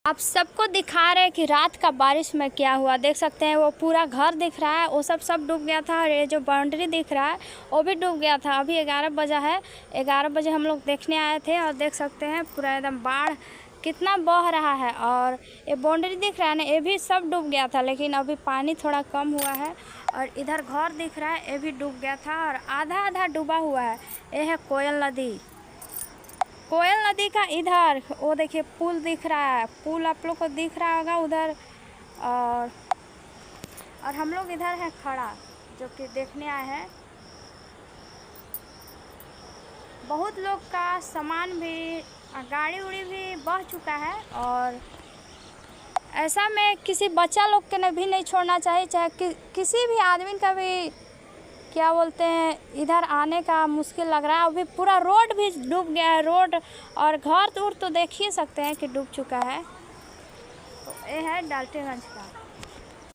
आप सबको दिखा रहे हैं कि रात का बारिश में क्या हुआ। देख सकते हैं वो पूरा घर दिख रहा है, वो सब डूब गया था। और ये जो बाउंड्री दिख रहा है वो भी डूब गया था। अभी 11 बजा है, 11 बजे हम लोग देखने आए थे और देख सकते हैं पूरा एकदम बाढ़ कितना बह रहा है। और ये बाउंड्री दिख रहा है ना, ये भी सब डूब गया था, लेकिन अभी पानी थोड़ा कम हुआ है। और इधर घर दिख रहा है, ये भी डूब गया था और आधा आधा डूबा हुआ है। ये है कोयल नदी। कोयल नदी का इधर वो देखिए पुल दिख रहा है, पुल आप लोग को दिख रहा होगा उधर। और हम लोग इधर है खड़ा, जो कि देखने आए हैं। बहुत लोग का सामान भी, गाड़ी उड़ी भी बह चुका है। और ऐसा में किसी बच्चा लोग के भी नहीं छोड़ना चाहिए, चाहे किसी भी आदमी का भी क्या बोलते हैं, इधर आने का मुश्किल लग रहा है। अभी पूरा रोड भी डूब गया है, रोड और घर दूर तो देख ही सकते हैं कि डूब चुका है। तो ये है डाल्टनगंज का।